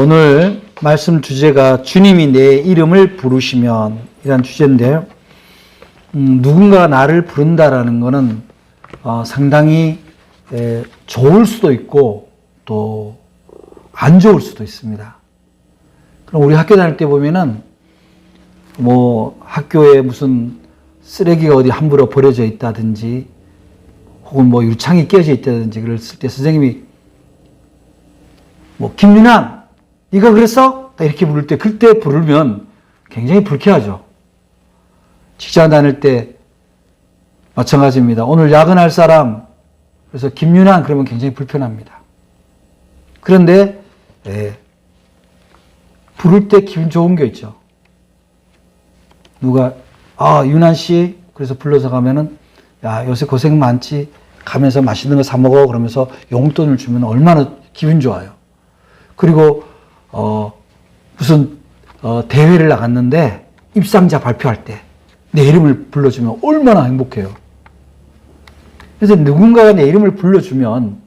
오늘 말씀 주제가 주님이 내 이름을 부르시면 이란 주제인데요. 누군가가 나를 부른다라는 것은 상당히 좋을 수도 있고 또 안 좋을 수도 있습니다. 그럼 우리 학교 다닐 때 보면은 뭐 학교에 무슨 쓰레기가 어디 함부로 버려져 있다든지 혹은 뭐 유창이 깨져 있다든지 그랬을 때 선생님이 뭐 김윤환 네가 그랬어? 이렇게 부를 때 그때 부르면 굉장히 불쾌하죠. 직장 다닐 때 마찬가지입니다. 오늘 야근할 사람 그래서 김윤환 그러면 굉장히 불편합니다. 그런데 부를 때 기분 좋은 게 있죠. 누가 윤환 씨 그래서 불러서 가면은 야 요새 고생 많지 가면서 맛있는 거 사 먹어 그러면서 용돈을 주면 얼마나 기분 좋아요. 그리고 무슨 대회를 나갔는데 입상자 발표할 때 내 이름을 불러주면 얼마나 행복해요. 그래서 누군가가 내 이름을 불러주면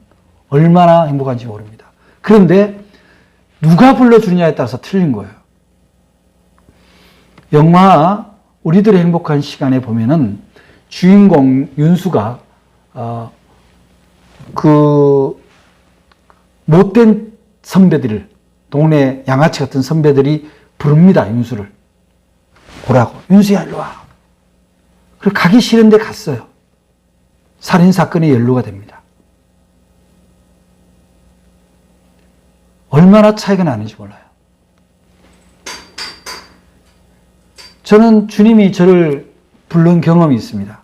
얼마나 행복한지 모릅니다. 그런데 누가 불러주느냐에 따라서 틀린 거예요. 영화 우리들의 행복한 시간에 보면은 주인공 윤수가 그 못된 선배들을 동네 양아치 같은 선배들이 부릅니다. 윤수를 오라고. 윤수야 일로 와. 그리고 가기 싫은데 갔어요. 살인사건이 연루가 됩니다. 얼마나 차이가 나는지 몰라요. 저는 주님이 저를 부른 경험이 있습니다.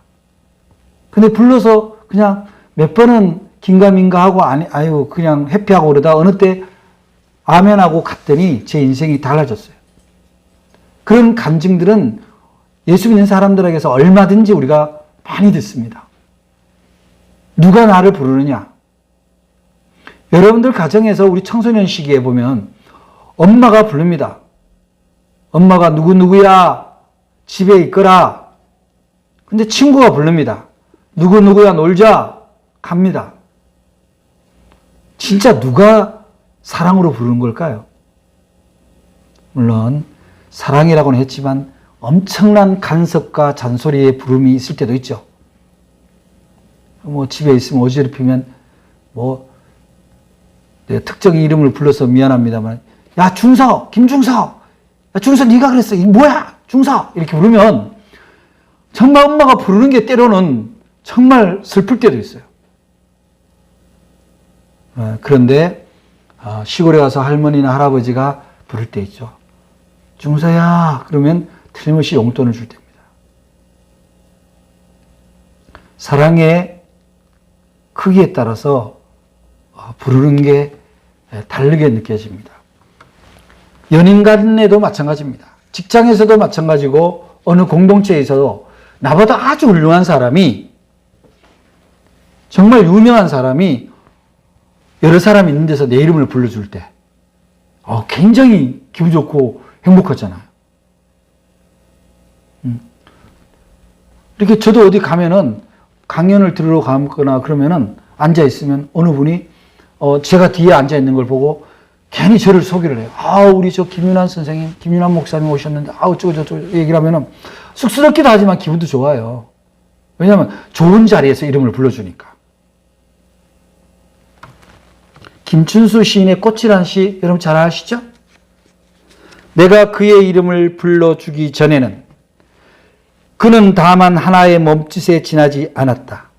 근데 불러서 그냥 몇 번은 긴가민가 하고 아유 그냥 회피하고 그러다 어느 때 아멘하고 갔더니 제 인생이 달라졌어요. 그런 간증들은 예수 믿는 사람들에게서 얼마든지 우리가 많이 듣습니다. 누가 나를 부르느냐? 여러분들 가정에서 우리 청소년 시기에 보면 엄마가 부릅니다. 엄마가 누구누구야 집에 있거라. 근데 친구가 부릅니다. 누구누구야 놀자 갑니다. 진짜 누가 사랑으로 부르는 걸까요? 물론 사랑이라고는 했지만 엄청난 간섭과 잔소리의 부름이 있을 때도 있죠. 뭐 집에 있으면 어지럽히면 뭐 내가 특정 이름을 불러서 미안합니다만 야 중서 김중서 야 중서 네가 그랬어 뭐야 중서 이렇게 부르면 정말 엄마가 부르는 게 때로는 정말 슬플 때도 있어요. 그런데 시골에 가서 할머니나 할아버지가 부를 때 있죠. 중서야 그러면 틀림없이 용돈을 줄 때입니다. 사랑의 크기에 따라서 부르는 게 다르게 느껴집니다. 연인 간에도 마찬가지입니다. 직장에서도 마찬가지고 어느 공동체에서도 나보다 아주 훌륭한 사람이 정말 유명한 사람이 여러 사람이 있는 데서 내 이름을 불러줄 때 굉장히 기분 좋고 행복하잖아요. 이렇게 저도 어디 가면은 강연을 들으러 가거나 그러면은 앉아있으면 어느 분이 제가 뒤에 앉아있는 걸 보고 괜히 저를 소개를 해요. 우리 저 김윤환 선생님, 김윤환 목사님 오셨는데 어쩌고저쩌고 얘기를 하면은 쑥스럽기도 하지만 기분도 좋아요. 왜냐하면 좋은 자리에서 이름을 불러주니까. 김춘수 시인의 꽃이라는 시 여러분 잘 아시죠? 내가 그의 이름을 불러주기 전에는 그는 다만 하나의 몸짓에 지나지 않았다.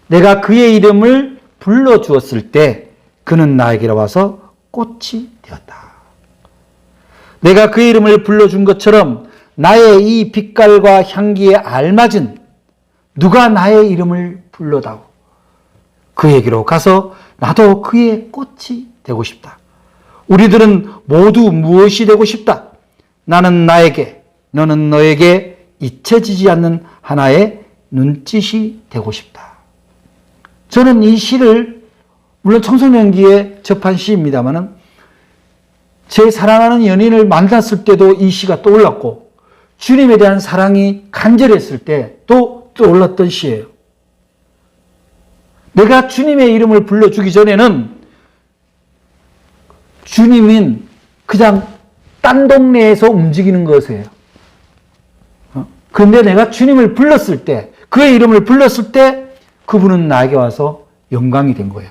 내가 그의 이름을 불러주었을 때 그는 나에게로 와서 꽃이 되었다. 내가 그의 이름을 불러준 것처럼 나의 이 빛깔과 향기에 알맞은 누가 나의 이름을 불러다오. 그에게로 가서 나도 그의 꽃이 되고 싶다. 우리들은 모두 무엇이 되고 싶다. 나는 나에게, 너는 너에게 잊혀지지 않는 하나의 눈짓이 되고 싶다. 저는 이 시를 물론 청소년기에 접한 시입니다만은 제 사랑하는 연인을 만났을 때도 이 시가 떠올랐고 주님에 대한 사랑이 간절했을 때 또 떠올랐던 시예요. 내가 주님의 이름을 불러주기 전에는 주님인 그냥 딴 동네에서 움직이는 것이에요. 그런데 내가 주님을 불렀을 때, 그의 이름을 불렀을 때 그분은 나에게 와서 영광이 된 거예요.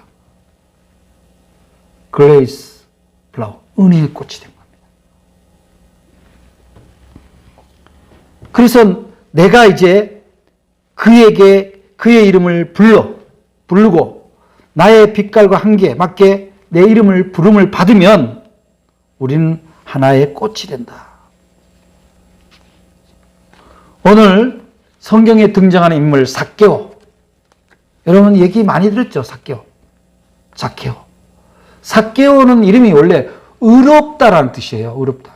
그레이스 플라워, 은혜의 꽃이 된 겁니다. 그래서 내가 이제 그에게 그의 이름을 부르고 나의 빛깔과 한계에 맞게 내 이름을 부름을 받으면 우리는 하나의 꽃이 된다. 오늘 성경에 등장하는 인물 삭개오. 여러분 얘기 많이 들었죠? 삭개오. 삭개오는 이름이 원래 의롭다라는 뜻이에요. 의롭다.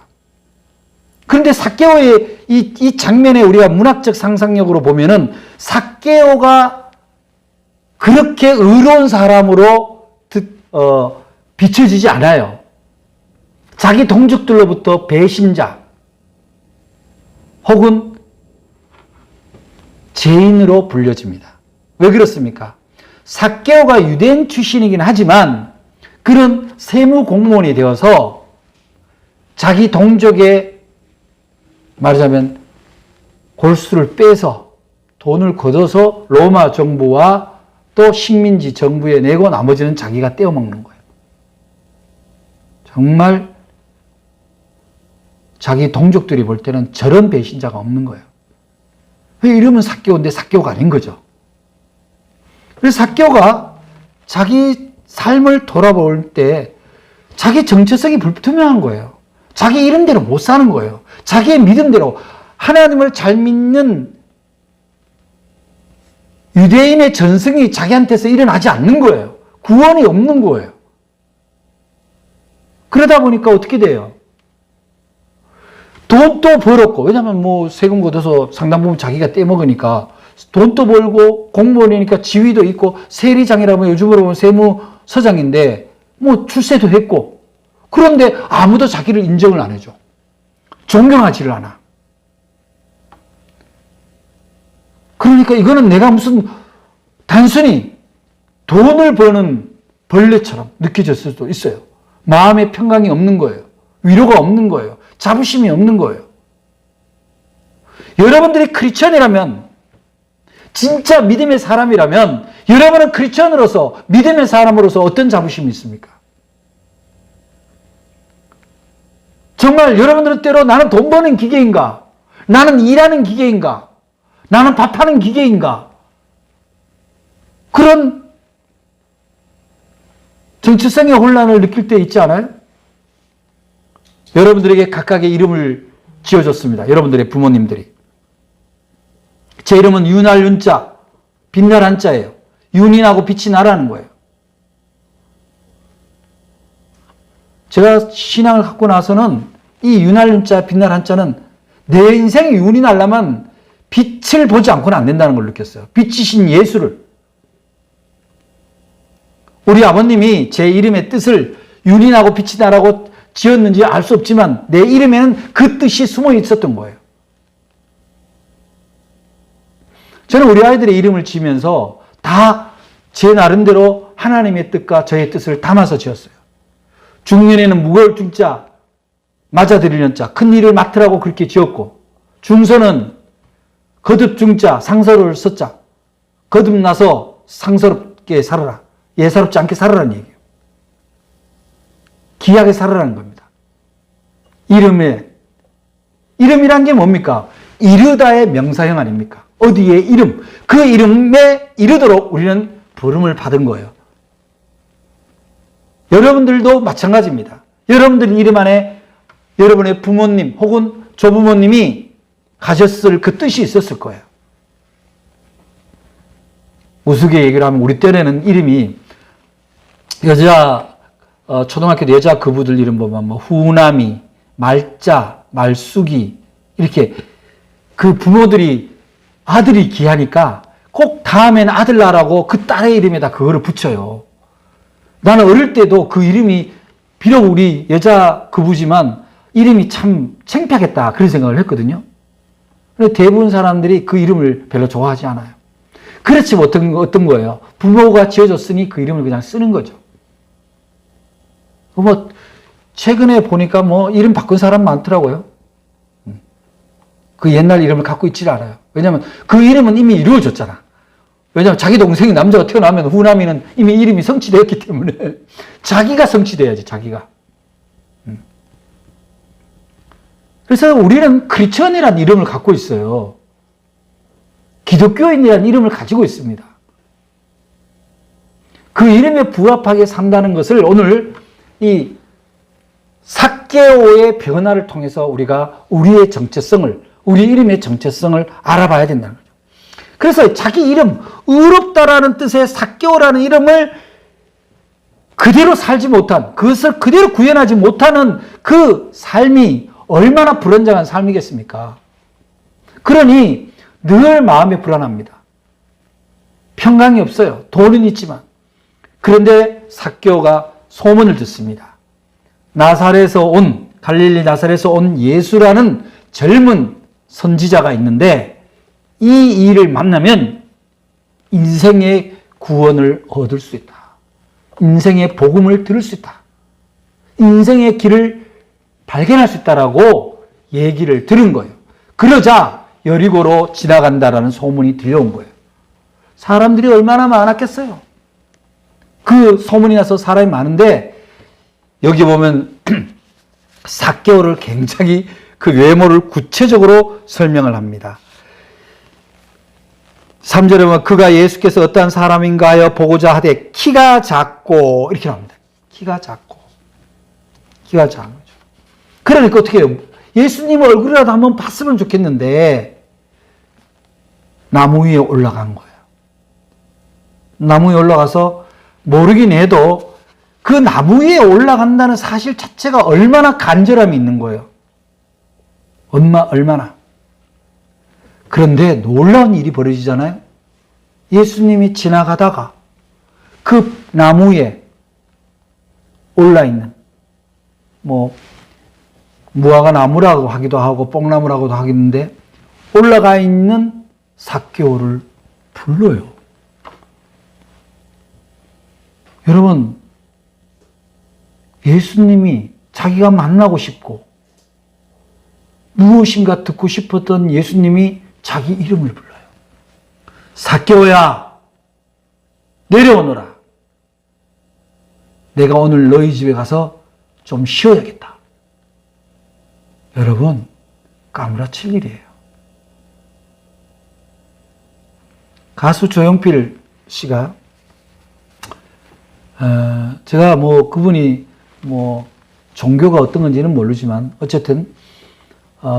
그런데 삭개오의 이 장면에 우리가 문학적 상상력으로 보면은 삭개오가 그렇게 의로운 사람으로 비춰지지 않아요. 자기 동족들로부터 배신자 혹은 죄인으로 불려집니다. 왜 그렇습니까? 삭개오가 유대인 출신이긴 하지만 그는 세무 공무원이 되어서 자기 동족의 말하자면 골수를 빼서 돈을 걷어서 로마 정부와 또 식민지 정부에 내고 나머지는 자기가 떼어먹는 거예요. 정말 자기 동족들이 볼 때는 저런 배신자가 없는 거예요. 이름은 삭개오인데 삭개오가 아닌 거죠. 그래서 삭개오가 자기 삶을 돌아볼 때 자기 정체성이 불투명한 거예요. 자기 이름대로 못 사는 거예요. 자기의 믿음대로 하나님을 잘 믿는 유대인의 전승이 자기한테서 일어나지 않는 거예요. 구원이 없는 거예요. 그러다 보니까 어떻게 돼요? 돈도 벌었고, 왜냐하면 뭐 세금 걷어서 상당 부분 자기가 떼먹으니까 돈도 벌고 공무원이니까 지위도 있고 세리장이라면 요즘으로 보면 세무서장인데 뭐 출세도 했고, 그런데 아무도 자기를 인정을 안 해줘. 존경하지를 않아. 그러니까 이거는 내가 무슨 단순히 돈을 버는 벌레처럼 느껴졌을 수도 있어요. 마음의 평강이 없는 거예요. 위로가 없는 거예요. 자부심이 없는 거예요. 여러분들이 크리스천이라면, 진짜 믿음의 사람이라면 여러분은 크리스천으로서, 믿음의 사람으로서 어떤 자부심이 있습니까? 정말 여러분들은 때로 나는 돈 버는 기계인가? 나는 일하는 기계인가? 나는 밥하는 기계인가? 그런 정체성의 혼란을 느낄 때 있지 않아요? 여러분들에게 각각의 이름을 지어줬습니다. 여러분들의 부모님들이. 제 이름은 윤할 윤자, 빛날 한자예요. 윤이 나고 빛이 나라는 거예요. 제가 신앙을 갖고 나서는 이 윤할 윤자, 빛날 한자는 내 인생에 윤이 나려면 빛을 보지 않고는 안 된다는 걸 느꼈어요. 빛이신 예수를. 우리 아버님이 제 이름의 뜻을 윤이 나고 빛이 나라고 지었는지 알 수 없지만 내 이름에는 그 뜻이 숨어 있었던 거예요. 저는 우리 아이들의 이름을 지으면서 다 제 나름대로 하나님의 뜻과 저의 뜻을 담아서 지었어요. 중년에는 무거울 중자, 맞아들이는 자, 큰 일을 맡으라고 그렇게 지었고, 중서는 거듭 중자, 상서로울 서자, 거듭나서 상서롭게 살아라. 예사롭지 않게 살아라는 얘기예요. 귀하게 살아라는 겁니다. 이름이란 게 뭡니까? 이르다의 명사형 아닙니까? 어디에 이름, 그 이름에 이르도록 우리는 부름을 받은 거예요. 여러분들도 마찬가지입니다. 여러분들 이름 안에 여러분의 부모님 혹은 조부모님이 가졌을 그 뜻이 있었을 거예요. 우스개 얘기를 하면 우리 때에는 이름이 초등학교 때 여자 그부들 이름 보면 뭐 후남이, 말자, 말숙이 이렇게 그 부모들이 아들이 귀하니까 꼭 다음에는 아들 낳으라고 그 딸의 이름에다 그거를 붙여요. 나는 어릴 때도 그 이름이 비록 우리 여자 그부지만 이름이 참 창피하겠다 그런 생각을 했거든요. 근데 대부분 사람들이 그 이름을 별로 좋아하지 않아요. 그렇지 어떤 거예요? 부모가 지어줬으니 그 이름을 그냥 쓰는 거죠. 뭐 최근에 보니까 뭐 이름 바꾼 사람 많더라고요. 그 옛날 이름을 갖고 있질 않아요. 왜냐하면 그 이름은 이미 이루어졌잖아. 왜냐하면 자기 동생이 남자가 태어나면 후남이는 이미 이름이 성취되었기 때문에 자기가 성취돼야지, 자기가. 그래서 우리는 크리스천이라는 이름을 갖고 있어요. 기독교인이라는 이름을 가지고 있습니다. 그 이름에 부합하게 산다는 것을 오늘 이 삭개오의 변화를 통해서 우리가 우리의 정체성을, 우리 이름의 정체성을 알아봐야 된다는 거죠. 그래서 자기 이름, 의롭다라는 뜻의 삭개오라는 이름을 그대로 살지 못한, 그것을 그대로 구현하지 못하는 그 삶이 얼마나 불안정한 삶이겠습니까? 그러니 늘 마음이 불안합니다. 평강이 없어요. 돈은 있지만. 그런데 삭개오가 소문을 듣습니다. 나사렛에서 온, 갈릴리 나사렛에서 온 예수라는 젊은 선지자가 있는데 이 일을 만나면 인생의 구원을 얻을 수 있다. 인생의 복음을 들을 수 있다. 인생의 길을 발견할 수 있다라고 얘기를 들은 거예요. 그러자 여리고로 지나간다라는 소문이 들려온 거예요. 사람들이 얼마나 많았겠어요. 그 소문이 나서 사람이 많은데 여기 보면 삭개오를 굉장히 그 외모를 구체적으로 설명을 합니다. 3절에 보면 그가 예수께서 어떠한 사람인가 하여 보고자 하되 키가 작고 이렇게 나옵니다. 키가 작고. 키가 작은 거죠. 그러니까 어떻게 해요? 예수님 얼굴이라도 한번 봤으면 좋겠는데 나무 위에 올라간 거예요. 나무 위에 올라가서 모르긴 해도 그 나무 위에 올라간다는 사실 자체가 얼마나 간절함이 있는 거예요. 얼마나. 그런데 놀라운 일이 벌어지잖아요. 예수님이 지나가다가 그 나무 위에 올라있는 무화과 나무라고 하기도 하고 뽕나무라고도 하겠는데 올라가 있는 삭개오를 불러요. 여러분, 예수님이 자기가 만나고 싶고 무엇인가 듣고 싶었던 예수님이 자기 이름을 불러요. 삭개오야, 내려오너라. 내가 오늘 너희 집에 가서 좀 쉬어야겠다. 여러분, 까무라칠 일이에요. 가수 조용필 씨가 제가 그분이 종교가 어떤 건지는 모르지만 어쨌든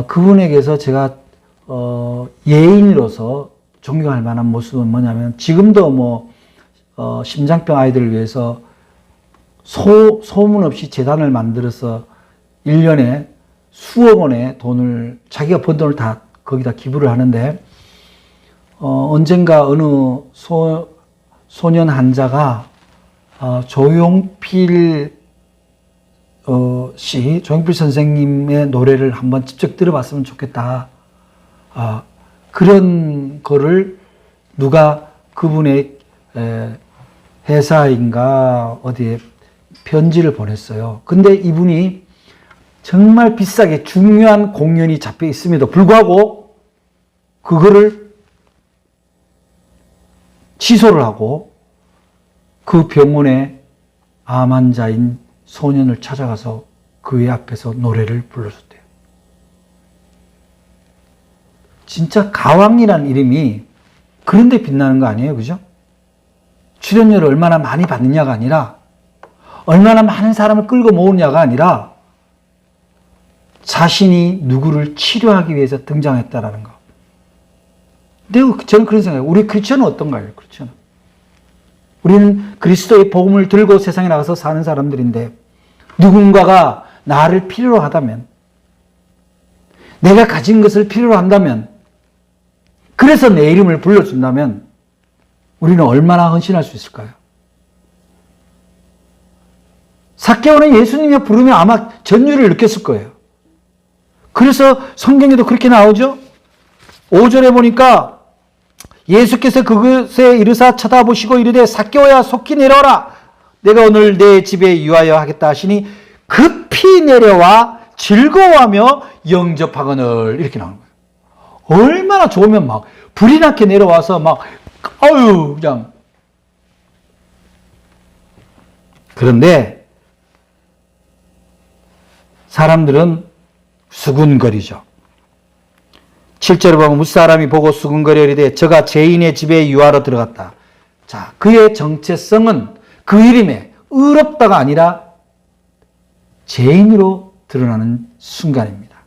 그분에게서 제가 예인으로서 존경할 만한 모습은 뭐냐면 지금도 심장병 아이들을 위해서 소문 없이 재단을 만들어서 1년에 수억 원의 돈을 자기가 번 돈을 다 거기다 기부를 하는데 언젠가 어느 소년 환자가 조용필 조용필 선생님의 노래를 한번 직접 들어봤으면 좋겠다. 그런 거를 누가 그분의 회사인가 어디에 편지를 보냈어요. 근데 이분이 정말 비싸게 중요한 공연이 잡혀 있음에도 불구하고 그거를 취소를 하고 그 병원에 암 환자인 소년을 찾아가서 그의 앞에서 노래를 불러줬대요. 진짜 가왕이라는 이름이 그런데 빛나는 거 아니에요? 그죠? 출연료를 얼마나 많이 받느냐가 아니라 얼마나 많은 사람을 끌고 모으느냐가 아니라 자신이 누구를 치료하기 위해서 등장했다라는 거. 근데 저는 그런 생각이에요. 우리 크리스천은 어떤가요? 크리스천은. 우리는 그리스도의 복음을 들고 세상에 나가서 사는 사람들인데 누군가가 나를 필요로 하다면, 내가 가진 것을 필요로 한다면, 그래서 내 이름을 불러준다면 우리는 얼마나 헌신할 수 있을까요? 삭개오는 예수님의 부름에 아마 전율을 느꼈을 거예요. 그래서 성경에도 그렇게 나오죠. 5절에 보니까 예수께서 그것에 이르사 쳐다보시고 이르되 삭개오야 속히 내려오라. 내가 오늘 내 집에 유하여 하겠다 하시니 급히 내려와 즐거워하며 영접하거늘 이렇게 나오는 거예요. 얼마나 좋으면 막 불이 나게 내려와서 막 아유 그냥. 그런데 사람들은 수군거리죠. 7절에 보면 무사람이 보고 수군거리되 저가 죄인의 집에 유하러 들어갔다. 자, 그의 정체성은 그 이름에 의롭다가 아니라 죄인으로 드러나는 순간입니다.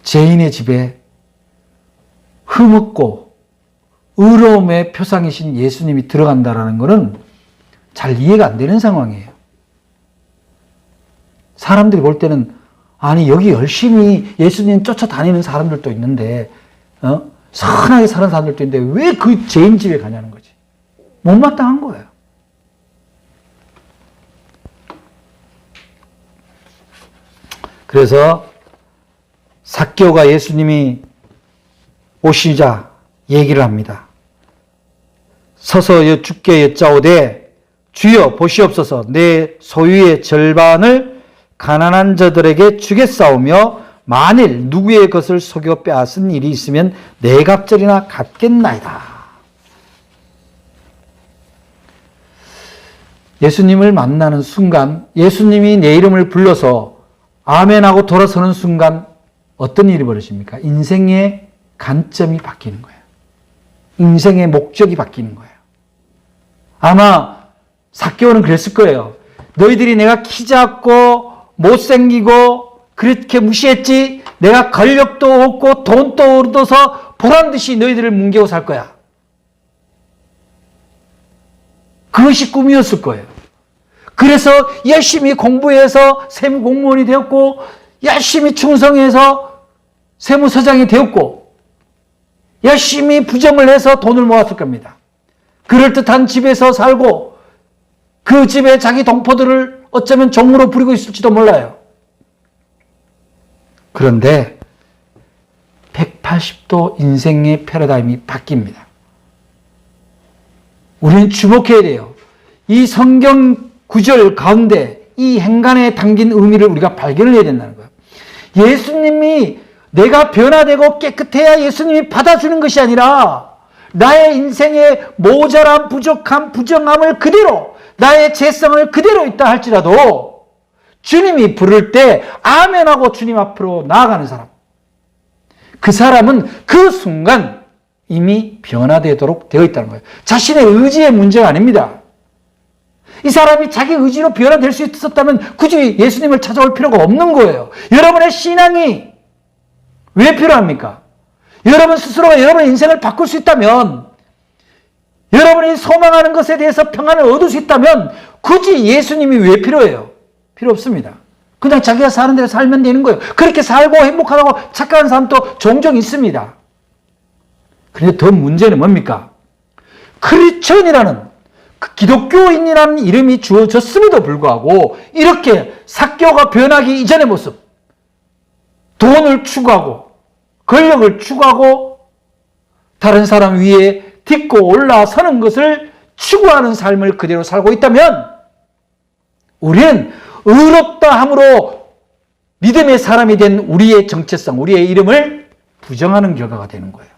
죄인의 집에 흠없고 의로움의 표상이신 예수님이 들어간다는 것은 잘 이해가 안 되는 상황이에요. 사람들이 볼 때는 아니 여기 열심히 예수님 쫓아다니는 사람들도 있는데 선하게 사는 사람들도 있는데 왜 그 죄인 집에 가냐는 거지. 못마땅한 거예요. 그래서 삭개오가 예수님이 오시자 얘기를 합니다. 서서 주께 여짜오되 주여 보시옵소서 내 소유의 절반을 가난한 자들에게 주겠사오며 만일 누구의 것을 속여 빼앗은 일이 있으면 네 갑절이나 갚겠나이다. 예수님을 만나는 순간 예수님이 내 이름을 불러서 아멘하고 돌아서는 순간 어떤 일이 벌어집니까? 인생의 관점이 바뀌는 거예요. 인생의 목적이 바뀌는 거예요. 아마 삭개오는 그랬을 거예요. 너희들이 내가 키 작고 못생기고 그렇게 무시했지 내가 권력도 없고 돈도 얻어서 보란듯이 너희들을 뭉개고 살 거야. 그것이 꿈이었을 거예요. 그래서 열심히 공부해서 세무공무원이 되었고 열심히 충성해서 세무서장이 되었고 열심히 부정을 해서 돈을 모았을 겁니다. 그럴듯한 집에서 살고 그 집에 자기 동포들을 어쩌면 종으로 부리고 있을지도 몰라요. 그런데 180도 인생의 패러다임이 바뀝니다. 우리는 주목해야 돼요. 이 성경 구절 가운데 이 행간에 담긴 의미를 우리가 발견을 해야 된다는 거예요. 예수님이 내가 변화되고 깨끗해야 예수님이 받아주는 것이 아니라 나의 인생의 모자람, 부족함, 부정함을 그대로 나의 죄성을 그대로 있다 할지라도 주님이 부를 때 아멘하고 주님 앞으로 나아가는 사람, 그 사람은 그 순간 이미 변화되도록 되어 있다는 거예요. 자신의 의지의 문제가 아닙니다. 이 사람이 자기 의지로 변화될 수 있었다면 굳이 예수님을 찾아올 필요가 없는 거예요. 여러분의 신앙이 왜 필요합니까? 여러분 스스로가 여러분의 인생을 바꿀 수 있다면, 여러분이 소망하는 것에 대해서 평안을 얻을 수 있다면 굳이 예수님이 왜 필요해요? 필요 없습니다. 그냥 자기가 사는 대로 살면 되는 거예요. 그렇게 살고 행복하다고 착각하는 사람도 종종 있습니다. 그런데 더 문제는 뭡니까? 크리스천이라는 기독교인이라는 이름이 주어졌음에도 불구하고 이렇게 삭개오가 변하기 이전의 모습, 돈을 추구하고 권력을 추구하고 다른 사람 위에 딛고 올라서는 것을 추구하는 삶을 그대로 살고 있다면 우리는 의롭다 함으로 믿음의 사람이 된 우리의 정체성, 우리의 이름을 부정하는 결과가 되는 거예요.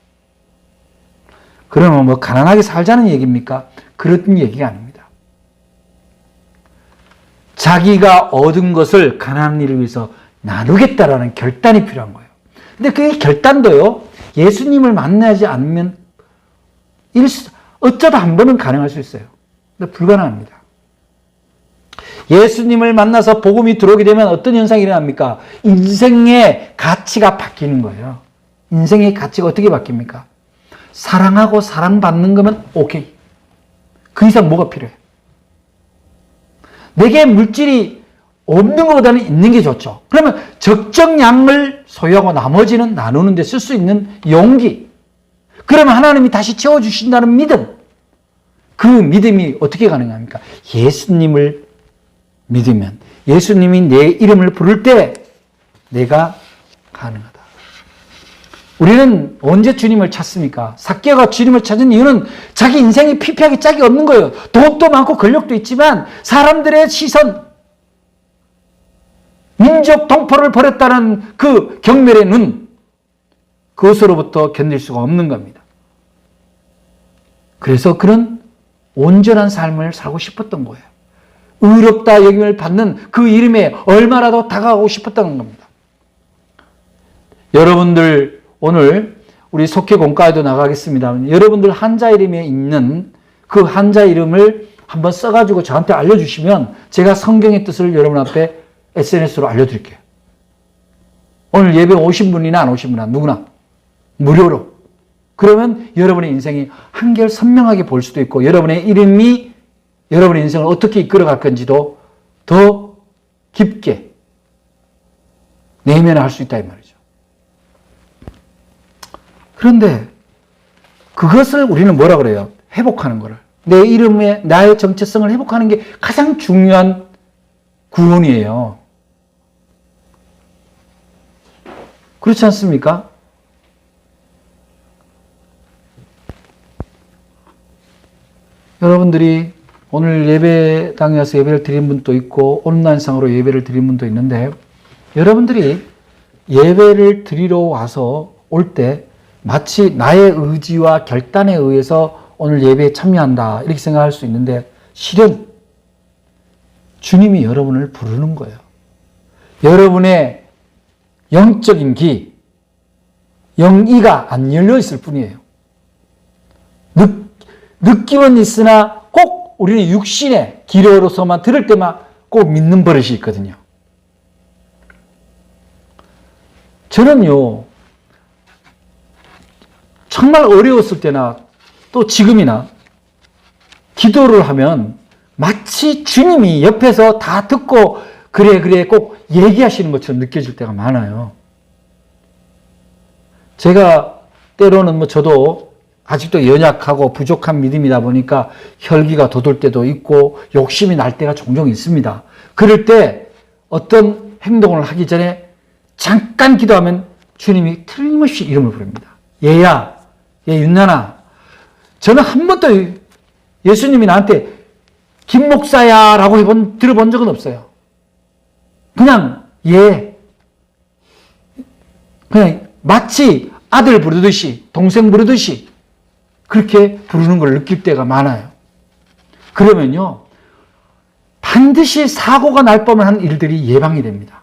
그러면 뭐 가난하게 살자는 얘기입니까? 그런 얘기가 아닙니다. 자기가 얻은 것을 가난한 일을 위해서 나누겠다라는 결단이 필요한 거예요. 근데 그 결단도요, 예수님을 만나지 않으면 어쩌다 한 번은 가능할 수 있어요. 근데 불가능합니다. 예수님을 만나서 복음이 들어오게 되면 어떤 현상이 일어납니까? 인생의 가치가 바뀌는 거예요. 인생의 가치가 어떻게 바뀝니까? 사랑하고 사랑받는 거면 오케이. 그 이상 뭐가 필요해? 내게 물질이 없는 것보다는 있는 게 좋죠. 그러면 적정량을 소유하고 나머지는 나누는 데 쓸 수 있는 용기. 그러면 하나님이 다시 채워주신다는 믿음. 그 믿음이 어떻게 가능합니까? 예수님을 믿으면, 예수님이 내 이름을 부를 때 내가 가능하다. 우리는 언제 주님을 찾습니까? 삭개오가 주님을 찾은 이유는 자기 인생이 피폐하게 짝이 없는 거예요. 돈도 많고 권력도 있지만 사람들의 시선, 민족 동포를 버렸다는 그 경멸의 눈, 그것으로부터 견딜 수가 없는 겁니다. 그래서 그런 온전한 삶을 살고 싶었던 거예요. 의롭다 여김을 받는 그 이름에 얼마라도 다가가고 싶었던 겁니다. 여러분들 오늘 우리 속회 공과에도 나가겠습니다. 여러분들 한자 이름에 있는 그 한자 이름을 한번 써가지고 저한테 알려주시면 제가 성경의 뜻을 여러분 앞에 SNS로 알려드릴게요. 오늘 예배 오신 분이나 안 오신 분이나 누구나 무료로. 그러면 여러분의 인생이 한결 선명하게 볼 수도 있고 여러분의 이름이 여러분의 인생을 어떻게 이끌어갈 건지도 더 깊게 내면을 할 수 있다 이 말이죠. 그런데 그것을 우리는 뭐라 그래요? 회복하는 거를. 내 이름에 나의 정체성을 회복하는 게 가장 중요한 구원이에요. 그렇지 않습니까? 여러분들이 오늘 예배당에 와서 예배를 드린 분도 있고 온라인상으로 예배를 드린 분도 있는데 여러분들이 예배를 드리러 와서 올 때 마치 나의 의지와 결단에 의해서 오늘 예배에 참여한다 이렇게 생각할 수 있는데 실은 주님이 여러분을 부르는 거예요. 여러분의 영적인 귀, 영이가 안 열려 있을 뿐이에요. 느낌은 있으나 꼭 우리는 육신의 기로로서만 들을 때만 꼭 믿는 버릇이 있거든요. 저는요, 정말 어려웠을 때나 또 지금이나 기도를 하면 마치 주님이 옆에서 다 듣고 그래 꼭 얘기하시는 것처럼 느껴질 때가 많아요. 제가 때로는 저도 아직도 연약하고 부족한 믿음이다 보니까 혈기가 돋을 때도 있고 욕심이 날 때가 종종 있습니다. 그럴 때 어떤 행동을 하기 전에 잠깐 기도하면 주님이 틀림없이 이름을 부릅니다. 얘야, 얘 윤나나. 저는 한 번도 예수님이 나한테 김 목사야 라고 들어본 적은 없어요. 그냥 그냥 마치 아들 부르듯이 동생 부르듯이 그렇게 부르는 걸 느낄 때가 많아요. 그러면요 반드시 사고가 날 뻔한 일들이 예방이 됩니다.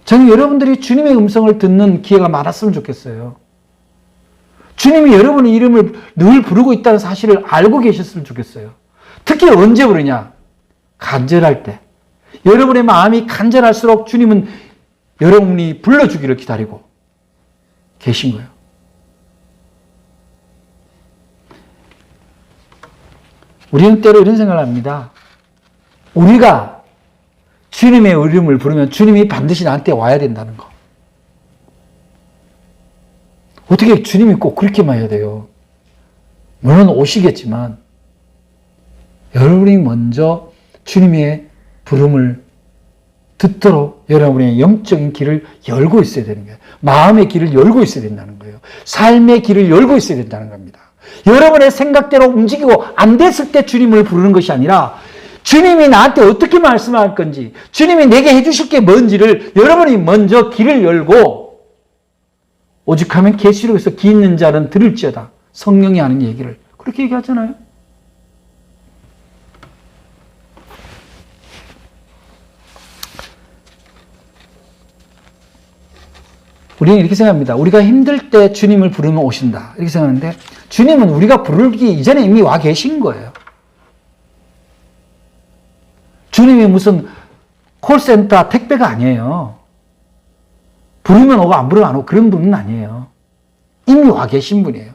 저는 여러분들이 주님의 음성을 듣는 기회가 많았으면 좋겠어요. 주님이 여러분의 이름을 늘 부르고 있다는 사실을 알고 계셨으면 좋겠어요. 특히 언제 부르냐? 간절할 때. 여러분의 마음이 간절할수록 주님은 여러분이 불러주기를 기다리고 계신 거예요. 우리는 때로 이런 생각을 합니다. 우리가 주님의 이름을 부르면 주님이 반드시 나한테 와야 된다는 거. 어떻게 주님이 꼭 그렇게만 해야 돼요? 물론 오시겠지만 여러분이 먼저 주님의 부름을 듣도록 여러분의 영적인 길을 열고 있어야 되는 거예요. 마음의 길을 열고 있어야 된다는 거예요. 삶의 길을 열고 있어야 된다는 겁니다. 여러분의 생각대로 움직이고 안 됐을 때 주님을 부르는 것이 아니라 주님이 나한테 어떻게 말씀할 건지, 주님이 내게 해주실 게 뭔지를 여러분이 먼저 길을 열고, 오직하면 계시록에서 귀 있는 자는 들을지어다. 성령이 하는 얘기를 그렇게 얘기하잖아요. 우리는 이렇게 생각합니다. 우리가 힘들 때 주님을 부르면 오신다. 이렇게 생각하는데 주님은 우리가 부르기 이전에 이미 와 계신 거예요. 주님이 무슨 콜센터 택배가 아니에요. 부르면 오고 안 부르면 안 오고 그런 분은 아니에요. 이미 와 계신 분이에요.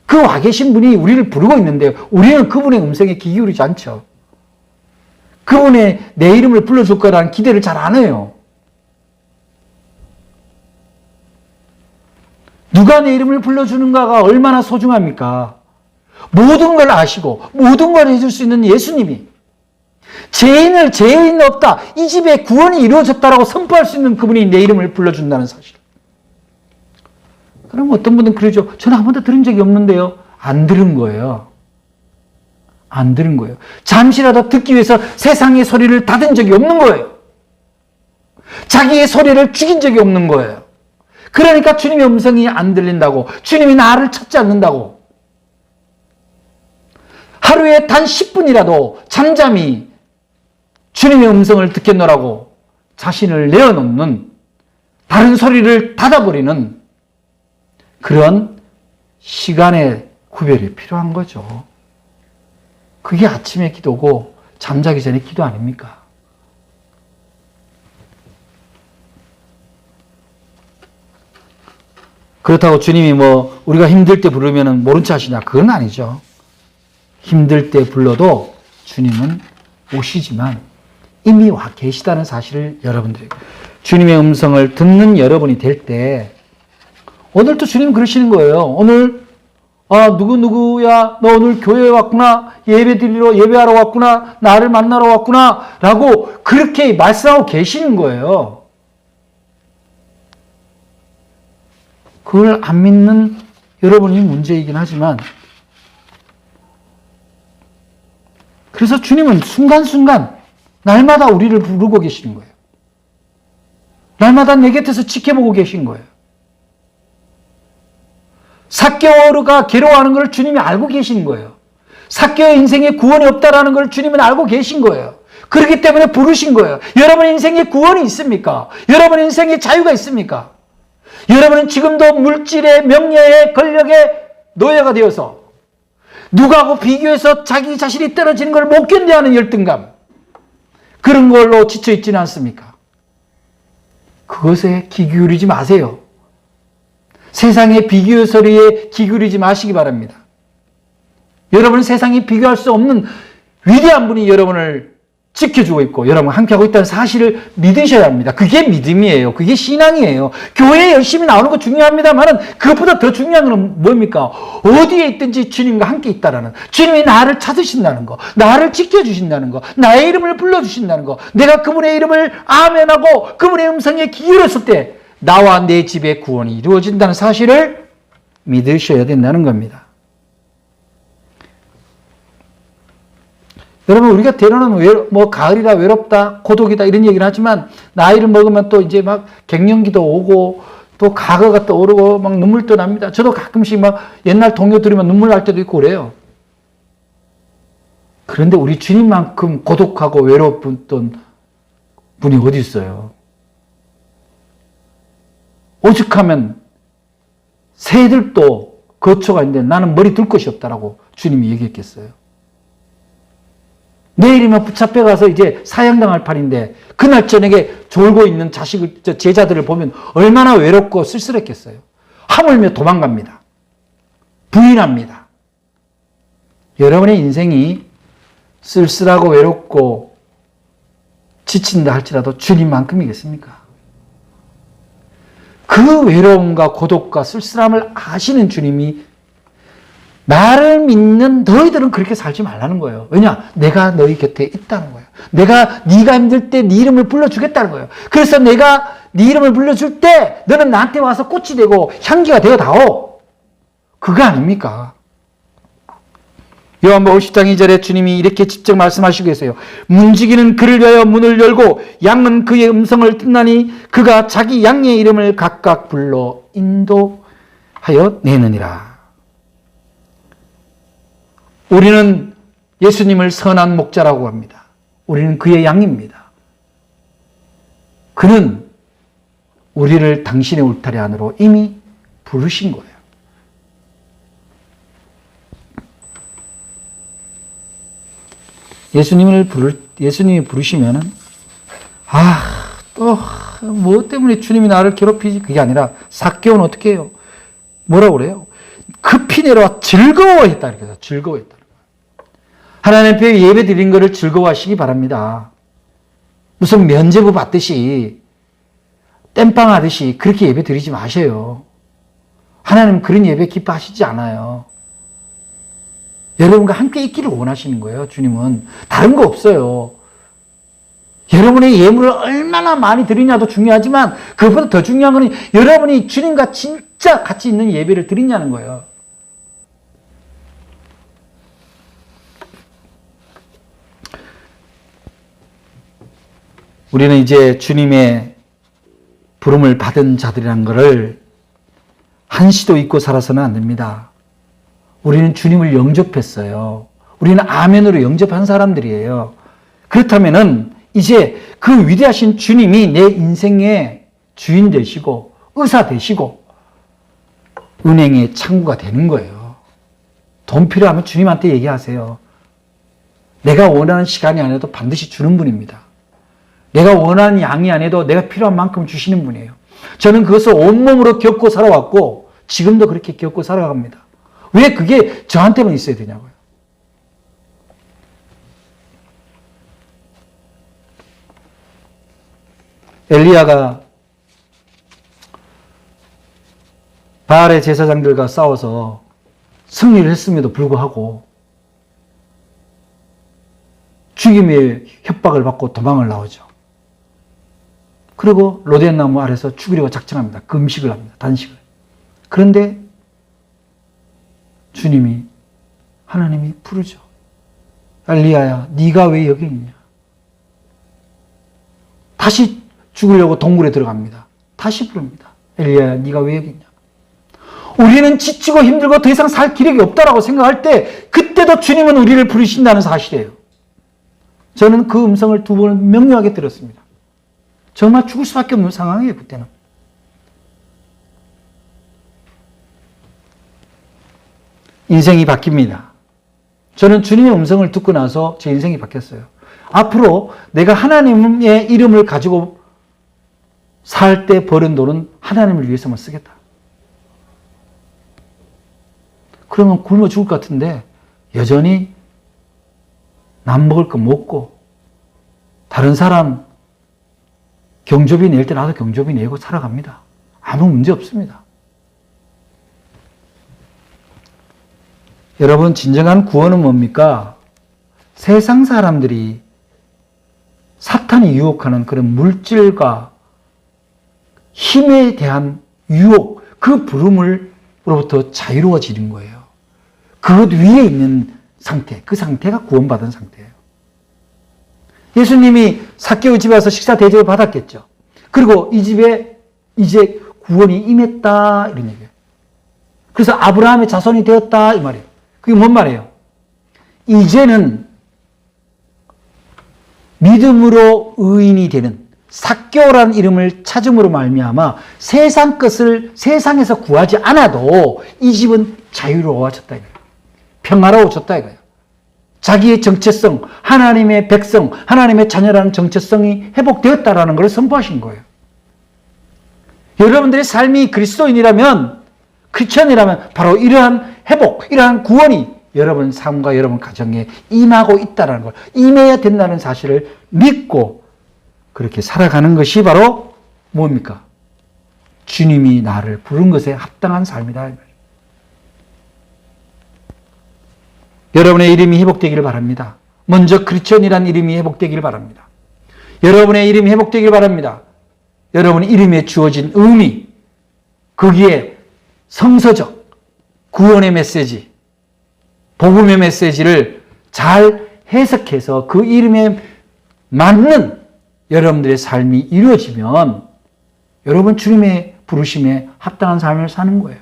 그 와 계신 분이 우리를 부르고 있는데 우리는 그분의 음성에 귀 기울이지 않죠. 그분의 내 이름을 불러줄 거라는 기대를 잘 안 해요. 누가 내 이름을 불러주는가가 얼마나 소중합니까? 모든 걸 아시고 모든 걸 해줄 수 있는 예수님이 죄인 없다. 이 집에 구원이 이루어졌다라고 선포할 수 있는 그분이 내 이름을 불러준다는 사실. 그럼 어떤 분은 그러죠. 저는 한 번도 들은 적이 없는데요. 안 들은 거예요. 안 들은 거예요. 잠시라도 듣기 위해서 세상의 소리를 닫은 적이 없는 거예요. 자기의 소리를 죽인 적이 없는 거예요. 그러니까 주님의 음성이 안 들린다고, 주님이 나를 찾지 않는다고. 하루에 단 10분이라도 잠잠히 주님의 음성을 듣겠노라고 자신을 내어놓는, 다른 소리를 닫아버리는 그런 시간의 구별이 필요한 거죠. 그게 아침의 기도고 잠자기 전에 기도 아닙니까? 그렇다고 주님이 우리가 힘들 때 부르면 모른 체 하시냐? 그건 아니죠. 힘들 때 불러도 주님은 오시지만 이미 와 계시다는 사실을 여러분들에게, 주님의 음성을 듣는 여러분이 될 때, 오늘도 주님 그러시는 거예요. 오늘 누구야, 너 오늘 교회에 왔구나, 예배하러 왔구나, 나를 만나러 왔구나 라고 그렇게 말씀하고 계시는 거예요. 그걸 안 믿는 여러분이 문제이긴 하지만, 그래서 주님은 순간순간 날마다 우리를 부르고 계시는 거예요. 날마다 내 곁에서 지켜보고 계신 거예요. 삭개오가 괴로워하는 걸 주님이 알고 계신 거예요. 삭개오의 인생에 구원이 없다라는 걸 주님은 알고 계신 거예요. 그렇기 때문에 부르신 거예요. 여러분 인생에 구원이 있습니까? 여러분 인생에 자유가 있습니까? 여러분은 지금도 물질의, 명예의, 권력의 노예가 되어서 누구하고 비교해서 자기 자신이 떨어지는 걸 못 견뎌하는 열등감, 그런 걸로 지쳐있지는 않습니까? 그것에 귀 기울이지 마세요. 세상의 비교 소리에 귀 기울이지 마시기 바랍니다. 여러분은 세상이 비교할 수 없는 위대한 분이 여러분을 지켜주고 있고 여러분 함께하고 있다는 사실을 믿으셔야 합니다. 그게 믿음이에요. 그게 신앙이에요. 교회에 열심히 나오는 거 중요합니다만 그것보다 더 중요한 건 뭡니까? 어디에 있든지 주님과 함께 있다라는, 주님이 나를 찾으신다는 거, 나를 지켜주신다는 거, 나의 이름을 불러주신다는 거, 내가 그분의 이름을 아멘하고 그분의 음성에 귀 기울였을 때 나와 내 집의 구원이 이루어진다는 사실을 믿으셔야 된다는 겁니다. 여러분, 우리가 때로는 가을이라 외롭다, 고독이다 이런 얘기를 하지만 나이를 먹으면 또 이제 막 갱년기도 오고 또 과거가 떠오르고 막 눈물도 납니다. 저도 가끔씩 막 옛날 동요 들으면 눈물 날 때도 있고 그래요. 그런데 우리 주님만큼 고독하고 외로웠던 분이 어디 있어요? 오죽하면 새들도 거처가 있는데 나는 머리 둘 곳이 없다라고 주님이 얘기했겠어요. 내일이면 붙잡혀 가서 이제 사형당할 판인데 그날 저녁에 졸고 있는 제자들을 보면 얼마나 외롭고 쓸쓸했겠어요. 하물며 도망갑니다. 부인합니다. 여러분의 인생이 쓸쓸하고 외롭고 지친다 할지라도 주님만큼이겠습니까? 그 외로움과 고독과 쓸쓸함을 아시는 주님이 나를 믿는 너희들은 그렇게 살지 말라는 거예요. 왜냐? 내가 너희 곁에 있다는 거예요. 내가 네가 힘들 때 네 이름을 불러주겠다는 거예요. 그래서 내가 네 이름을 불러줄 때 너는 나한테 와서 꽃이 되고 향기가 되어다오. 그거 아닙니까? 요한복음 10장 2절에 주님이 이렇게 직접 말씀하시고 계세요. 문지기는 그를 위하여 문을 열고 양은 그의 음성을 듣나니 그가 자기 양의 이름을 각각 불러 인도하여 내느니라. 우리는 예수님을 선한 목자라고 합니다. 우리는 그의 양입니다. 그는 우리를 당신의 울타리 안으로 이미 부르신 거예요. 예수님이 부르시면은, 또, 뭐 때문에 주님이 나를 괴롭히지? 그게 아니라, 삭개오는 어떻게 해요? 뭐라고 그래요? 급히 내려와 즐거워했다. 이렇게 해서 즐거워했다. 하나님 앞에 예배 드린 것을 즐거워하시기 바랍니다. 무슨 면제부 받듯이, 땜빵 하듯이 그렇게 예배 드리지 마세요. 하나님 그런 예배 기뻐하시지 않아요. 여러분과 함께 있기를 원하시는 거예요. 주님은 다른 거 없어요. 여러분의 예물을 얼마나 많이 드리냐도 중요하지만 그것보다 더 중요한 것은 여러분이 주님과 진짜 가치 있는 예배를 드리냐는 거예요. 우리는 이제 주님의 부름을 받은 자들이라는 것을 한시도 잊고 살아서는 안 됩니다. 우리는 주님을 영접했어요. 우리는 아멘으로 영접한 사람들이에요. 그렇다면은 이제 그 위대하신 주님이 내 인생의 주인 되시고 의사 되시고 은행의 창구가 되는 거예요. 돈 필요하면 주님한테 얘기하세요. 내가 원하는 시간이 아니어도 반드시 주는 분입니다. 내가 원하는 양이 아니어도 내가 필요한 만큼 주시는 분이에요. 저는 그것을 온몸으로 겪고 살아왔고 지금도 그렇게 겪고 살아갑니다. 왜 그게 저한테만 있어야 되냐고요. 엘리야가 바알의 제사장들과 싸워서 승리를 했음에도 불구하고 죽임의 협박을 받고 도망을 나오죠. 그리고 로덴 나무 아래서 죽이려고 작정합니다. 금식을 합니다. 단식을. 그런데 하나님이 부르죠. 엘리야야, 네가 왜 여기 있냐? 다시 죽으려고 동굴에 들어갑니다. 다시 부릅니다. 엘리야야, 네가 왜 여기 있냐? 우리는 지치고 힘들고 더 이상 살 기력이 없다라고 생각할 때 그때도 주님은 우리를 부르신다는 사실이에요. 저는 그 음성을 2번 명료하게 들었습니다. 정말 죽을 수밖에 없는 상황이에요. 그때는. 인생이 바뀝니다. 저는 주님의 음성을 듣고 나서 제 인생이 바뀌었어요. 앞으로 내가 하나님의 이름을 가지고 살 때 버는 돈은 하나님을 위해서만 쓰겠다. 그러면 굶어 죽을 것 같은데 여전히 남 먹을 거 먹고 다른 사람 경조비 낼 때 나도 경조비 내고 살아갑니다. 아무 문제 없습니다. 여러분, 진정한 구원은 뭡니까? 세상 사람들이 사탄이 유혹하는 그런 물질과 힘에 대한 유혹, 그 부름으로부터 자유로워지는 거예요. 그것 위에 있는 상태, 그 상태가 구원받은 상태예요. 예수님이 삭개오 집에 와서 식사 대접을 받았겠죠. 그리고 이 집에 이제 구원이 임했다 이런 얘기예요. 그래서 아브라함의 자손이 되었다 이 말이에요. 그게 뭔 말이에요? 이제는 믿음으로 의인이 되는 삭개오라는 이름을 찾음으로 말미암아 세상 것을 세상에서 구하지 않아도 이 집은 자유로워졌다 이거예요. 평화로워졌다 이거예요. 자기의 정체성, 하나님의 백성, 하나님의 자녀라는 정체성이 회복되었다라는 걸 선포하신 거예요. 여러분들의 삶이 그리스도인이라면, 크리스천이라면 바로 이러한 회복, 이러한 구원이 여러분 삶과 여러분 가정에 임하고 있다는 걸, 임해야 된다는 사실을 믿고 그렇게 살아가는 것이 바로 뭡니까? 주님이 나를 부른 것에 합당한 삶이다. 여러분의 이름이 회복되기를 바랍니다. 먼저 크리스천이라는 이름이 회복되기를 바랍니다. 여러분의 이름이 회복되기를 바랍니다. 여러분의 이름에 주어진 의미, 거기에 성서적 구원의 메시지, 복음의 메시지를 잘 해석해서 그 이름에 맞는 여러분들의 삶이 이루어지면 여러분 주님의 부르심에 합당한 삶을 사는 거예요.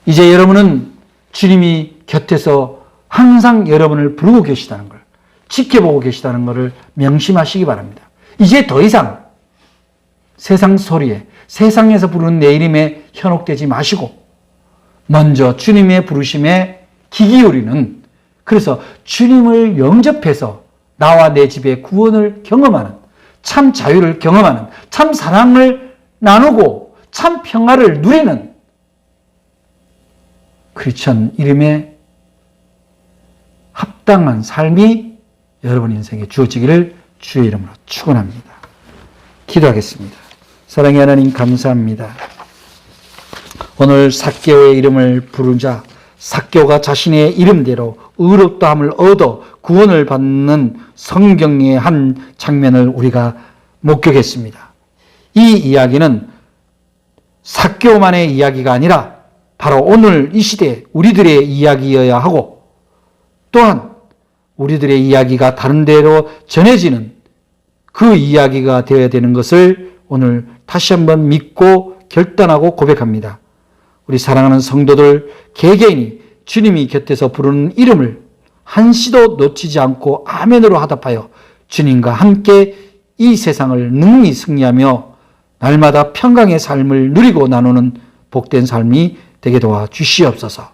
이제 여러분은 주님이 곁에서 항상 여러분을 부르고 계시다는 걸, 지켜보고 계시다는 것을 명심하시기 바랍니다. 이제 더 이상 세상 소리에, 세상에서 부르는 내 이름에 현혹되지 마시고 먼저 주님의 부르심에 귀 기울이는, 그래서 주님을 영접해서 나와 내 집의 구원을 경험하는, 참 자유를 경험하는, 참 사랑을 나누고 참 평화를 누리는 크리스천 이름에 합당한 삶이 여러분 인생에 주어지기를 주의 이름으로 축원합니다. 기도하겠습니다. 사랑의 하나님 감사합니다. 오늘 삭개오의 이름을 부르자 삭개오가 자신의 이름대로 의롭다함을 얻어 구원을 받는 성경의 한 장면을 우리가 목격했습니다. 이 이야기는 삭개오만의 이야기가 아니라 바로 오늘 이 시대 우리들의 이야기여야 하고, 또한 우리들의 이야기가 다른 데로 전해지는 그 이야기가 되어야 되는 것을 오늘 다시 한번 믿고 결단하고 고백합니다. 우리 사랑하는 성도들 개개인이 주님이 곁에서 부르는 이름을 한시도 놓치지 않고 아멘으로 화답하여 주님과 함께 이 세상을 능히 승리하며 날마다 평강의 삶을 누리고 나누는 복된 삶이 되게 도와 주시옵소서.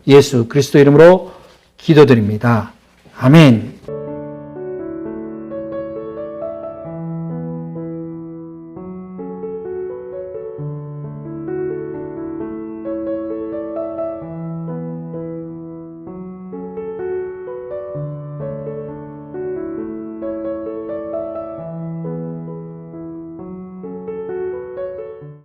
예수 그리스도 이름으로 기도드립니다. 아멘.